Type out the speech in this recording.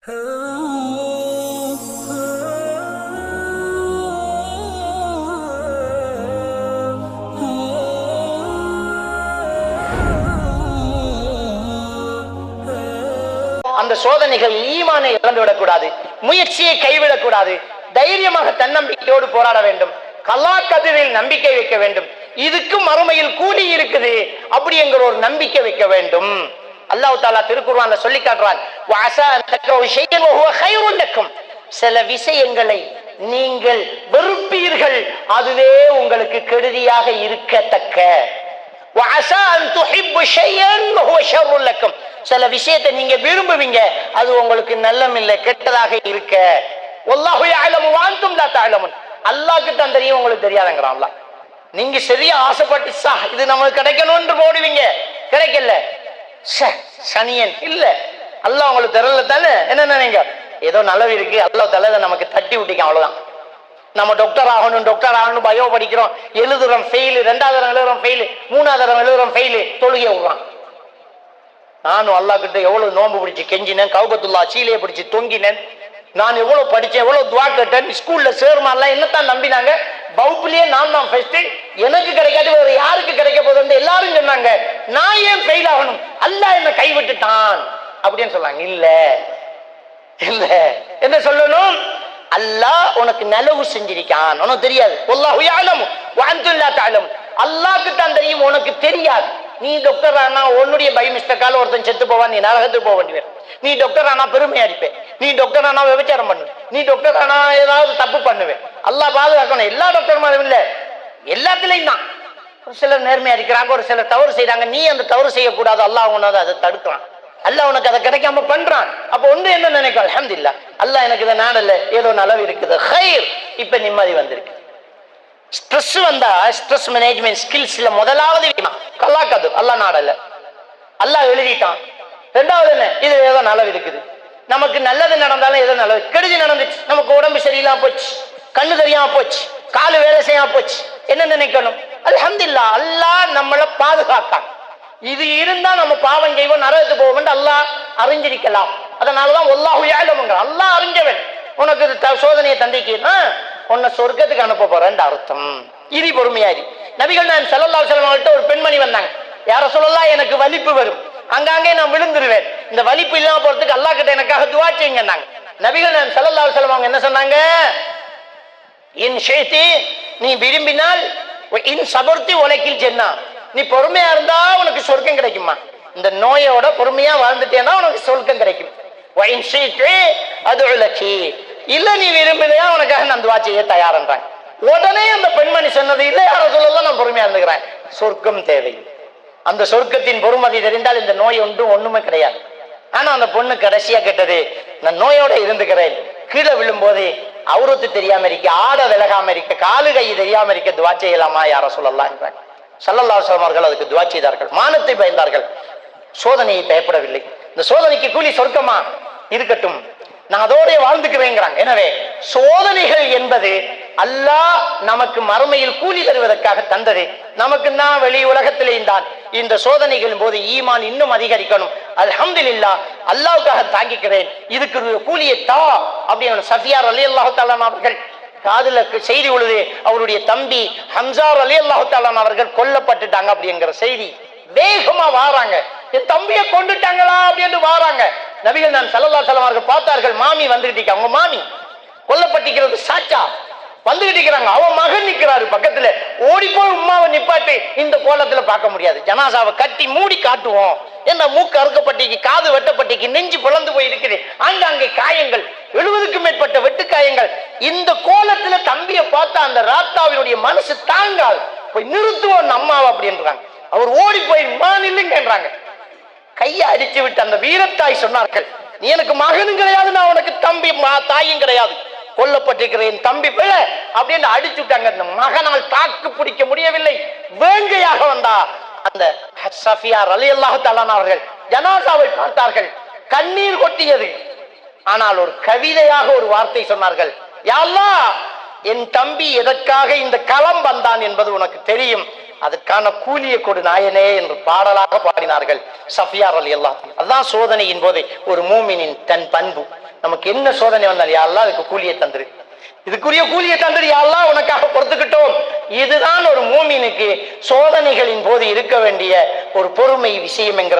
அந்த சோதனைகள் ஈமானை இழந்துவிடக்கூடாது, முயற்சியை கைவிடக்கூடாது, தைரியமாக தன்னம்பிக்கையோடு போராட வேண்டும், கல்லா கதிரில் நம்பிக்கை வைக்க வேண்டும், இதுக்கு மறுமையில் கூலி இருக்குது அப்படிங்கிற ஒரு நம்பிக்கை வைக்க வேண்டும். அல்லாஹ் தஆலா திருக்குர்ஆன்ல சொல்லி காட்டுறான், சில விஷயங்களை நீங்கள் வெறுப்பீர்கள், அதுவே உங்களுக்கு கெடுதியாக இருக்கத்தக்க. சில விஷயத்தை நீங்க விரும்புவீங்க, அது உங்களுக்கு நல்லமில்லை, கெட்டதாக இருக்க. வல்லாஹு யஅலமு வ அன்தும் லா தஅலமுன். அல்லாஹ்க்கு தான் தெரியும், உங்களுக்கு தெரியாதுங்கறான் அல்லாஹ். நீங்க சரியா ஆசைப்பட்டு இது நமக்கு கிடைக்கணும்னு போடுவீங்க, கிடைக்கல, சனியன் இல்ல, அல்லாஹ் உங்களுக்கு தெரியல தானே. என்ன நினைங்க, ஏதோ நல்லது இருக்கு, அல்லாஹ் தஆலா நமக்கு தட்டி விட்டுக்க, அவ்வளவுதான். நம்ம டாக்டர் ஆகணும் பயோ படிக்கிறோம், எழுதுறோம் ஃபெயில், 2வது தடவை எழுதுறோம் ஃபெயில், 3வது தடவை எழுதுறோம் ஃபெயில், தொழுகை விடுறான். நானும் அல்லாஹ் கிட்ட எவ்வளவு நோன்பு பிடிச்சு கெஞ்சினேன், கௌபத்துல்லா சீலையை பிடிச்சு தொங்கினேன், நான் எவ்வளவு படிச்சேன், எவ்வளவு துவா கேட்டேன், ஸ்கூல்ல சேர்மான்லாம் என்னத்தான் நம்பினாங்க, வகுப்புலயே நான் தான் ஃபர்ஸ்ட், எனக்கு கிடைக்காது வேற யாருக்கு கிடைக்க போகுது எல்லாரும் சொன்னாங்க, நான் ஏன் ஃபெயில் ஆகணும், அல்லாஹ் என்ன கைவிட்டுட்டான் அப்படின்னு சொன்னாங்க. இல்ல இல்ல, என்ன சொல்லணும், அல்லாஹ் உனக்கு நலவு செஞ்சிருக்கான், உனக்கு தெரியாது. வல்லாஹு யஅலமு வ அன்தும் லா தஅலமுன். அல்லாஹ்க்கு தான் தெரியும், உனக்கு தெரியாது. நீ டாக்டர் ஆனா உன்னுடைய பை மிஸ்டேக்கால ஒருத்தன் செத்து போவான், நீ நரகத்துக்கு போக வேண்டிய. நீ டாக்டர் ஆனா பெருமையா இருப்பேன், நீ டாக்டர் ஆனா விபச்சாரம் பண்ணுவேன், நீ டாக்டர் ஆனா ஏதாவது தப்பு பண்ணுவேன். அல்லாஹ் பாதுகாக்கணும். எல்லா டாக்டர்மாரும் இல்ல, எல்லாத்துலயும் தான். ஒரு சிலர் நேர்மையா இருக்கிறாங்க, ஒரு சிலர் தவறு செய்யறாங்க. நீ அந்த தவறு செய்யக்கூடாது, அல்லாஹ் உனக்கு அதை தடுக்கிறான், அல்லாஹ் உனக்கு அதை கிடைக்காம பண்றான். அப்ப ஒன்று என்ன நினைக்கும், அல்ஹம்துலில்லாஹ், அல்லாஹ் எனக்கு இதை நாடல்ல, ஏதோ நலவு இருக்குது, ஹைர், இப்ப நிம்மதி வந்திருக்கு. ஸ்ட்ரெஸ் வந்தா ஸ்ட்ரெஸ் மேனேஜ்மெண்ட் ஸ்கில்ஸ்ல முதலாவது கல்லாக்கது, அல்லாஹ் நாடல்ல, அல்லாஹ் எழுதிட்டான். 2வது என்ன, இது ஏதோ நலவு இருக்குது, நமக்கு நல்லது நடந்தாலும் ஏதோ நல்லது, கெடுதி நடந்துச்சு, நமக்கு உடம்பு சரியில்லாம போச்சு, கண்ணு தெரியாம போச்சு, காலு வேலை செய்யாம போச்சு, என்ன நினைக்கணும், அல்ஹம்துலில்லாஹ், அல்லாஹ் நம்மளை பாதுகாத்தான். இது இருந்தா நம்ம பாவம் செய்வோம், நரகத்துக்கு போவோம், அல்லாஹ் அறிஞ்சிருக்கலாம். அதனாலதான் வல்லாஹு யஅலமுங்க, அல்லாஹ் அறிஞ்சவன். உனக்கு சோதனையை தந்திக்கினா உன்னை சொர்க்கத்துக்கு அனுப்ப போறேன் அர்த்தம். இனி பொறுமையாரி. நபிகள் நாயகம் ஸல்லல்லாஹு அலைஹி வஸல்லம் கிட்ட ஒரு பெண்மணி வந்தாங்க, யா ரசூலல்லாஹ், எனக்கு வலிப்பு வரும், அங்கங்கே நான் விழுந்துருவேன், இந்த வலிப்பு இல்லாம போறதுக்கு அல்லாஹ் கிட்ட எனக்காக துஆ செய்யுங்கன்னாங்க. நபிகள் நாயகம் ஸல்லல்லாஹு அலைஹி வஸல்லம் அவங்க என்ன சொன்னாங்க, இன் ஷைத்தி, நீ விரும்பினால், இன் சபர்த்தி உலகில் ஜன்னா, நீ பொறுமையா இருந்தா உனக்கு சொர்க்கம் கிடைக்குமா, இந்த நோயோட பொறுமையா வாழ்ந்துட்டேன்னா உனக்கு சொர்க்கம் கிடைக்கும். இல்ல நீ விரும்பினையா உனக்காக நான் துஆ செய்ய தயார்ன்றாங்க. உடனே அந்த பெண்மணி சொன்னது, இல்ல யார சொல்லலாம், நான் பொறுமையா இருந்துக்கிறேன், சொர்க்கம் தேவை. அந்த சொர்க்கத்தின் பொறுமதி தெரிந்தால் இந்த நோய் ஒண்ணுமே கிடையாது. ஆனா அந்த பொண்ணு கடைசியா கேட்டது, நான் நோயோட இருந்துக்கிறேன், கீழே விழும்போது அவுரத்து தெரியாம இருக்க, ஆட விலகாம இருக்க, காலு கை தெரியாம இருக்க, துஆ செய்யலாமா யார சொல்லலாம் என்றாங்க. ஸல்லல்லாஹு அலைஹி வஸல்லம் அவர்கள் அதுக்கு துஆ செய்தார்கள், மானத்தை பயந்தார்கள், சோதனையை பயப்படவில்லை. இந்த சோதனைக்கு கூலி சொர்க்கமா இருக்கட்டும், நான் அதோட வாழ்ந்துக்கிறேங்கிறாங்க. எனவே சோதனைகள் என்பது அல்லாஹ் நமக்கு மறுமையில் கூலி தருவதற்காக தந்தது. நமக்கு தான் வெளி உலகத்திலேயும் தான் இந்த சோதனைகளின் போது ஈமான் இன்னும் அதிகரிக்கணும். அல்ஹம்துலில்லாஹ், அல்லாஹ்வுக்காக தாங்கிக்கிறேன், இதுக்கு கூலியை தா அப்படின்னு சஃபியா ரலியல்லாஹு தஆலா அவர்கள் காதுல செய்தி உழுது, அவருடைய தம்பி ஹம்சா ரலியல்லாஹு தஆலா அவர்கள் கொல்லப்பட்டுட்டாங்க அப்படிங்கிற செய்தி. வேகமா வாராங்க, என் தம்பியை கொண்டுட்டாங்களா அப்படின்னு வாராங்க. நபிகள் நாயகம் ஸல்லல்லாஹு அலைஹி வஸல்லம் அவர்கள் பார்த்தார்கள், மாமி வந்துகிட்டு, அவங்க மாமி கொல்லப்பட்டிருக்கிறது சாச்சா வந்துகிட்டு இருக்கிறாங்க, அவன் மகன் நிற்கிறாரு பக்கத்துல, ஓடி போய் உம்மாவை நிப்பாட்டி, இந்த கோலத்துல பார்க்க முடியாது, ஜனாசாவை கட்டி மூடி காட்டுவோம், என்ன மூக்கு அறுக்கப்பட்டிக்கு, காது வெட்டப்பட்டிக்கு, நெஞ்சு பிளந்து போய் இருக்குது, அங்கே காயங்கள், 70க்கும் மேற்பட்ட வெட்டு காயங்கள். இந்த கோலத்துல தம்பியை பார்த்தா அந்த ராத்தாவினுடைய மனசு தாங்காது, போய் நிறுத்துவோம் அம்மாவை அப்படின்றாங்க. அவர் ஓடி போய் மான் இல்லைங்கன்றாங்க. கையை அடிச்சு விட்டு அந்த வீரத்தாய் சொன்னார்கள், நீ எனக்கு மகனும் கிடையாது, நான் உனக்கு தம்பி தாயும் கிடையாது, கொல்லப்பட்டிருக்கிறேன் தம்பி பிழ அப்படின்னு அடிச்சு விட்டாங்க. அந்த மகனால் தாக்கு பிடிக்க முடியவில்லை, வேங்கையாக வந்தா அந்த சஃபியா ரலியல்லாஹு தஆலா அவர்கள் ஜனாசாவை பார்த்தார்கள், கண்ணீர் கொட்டியது. ஆனால் ஒரு கவிதையாக ஒரு வார்த்தை சொன்னார்கள், யா அல்லாஹ், என் தம்பி எதற்காக இந்த களம் வந்தான் என்பது உனக்கு தெரியும், அதற்கான கூலியை கொடு நாயனே என்று பாடலாக பாடினார்கள் சஃபியா ரலியல்லாஹு அன்ஹா. அதான் சோதனையின் போது ஒரு மூமினின் தன் பண்பு. நமக்கு என்ன சோதனை வந்தால் யா அல்லாஹ் அதுக்கு கூலியை தந்துரு, இதுக்குரிய கூலியை தந்துரு யா அல்லாஹ் உனக்காக பொறுத்துக்கிட்டோம். இதுதான் ஒரு மூமினுக்கு சோதனைகளின் போது இருக்க வேண்டிய ஒரு பொறுமை விஷயம் என்கிற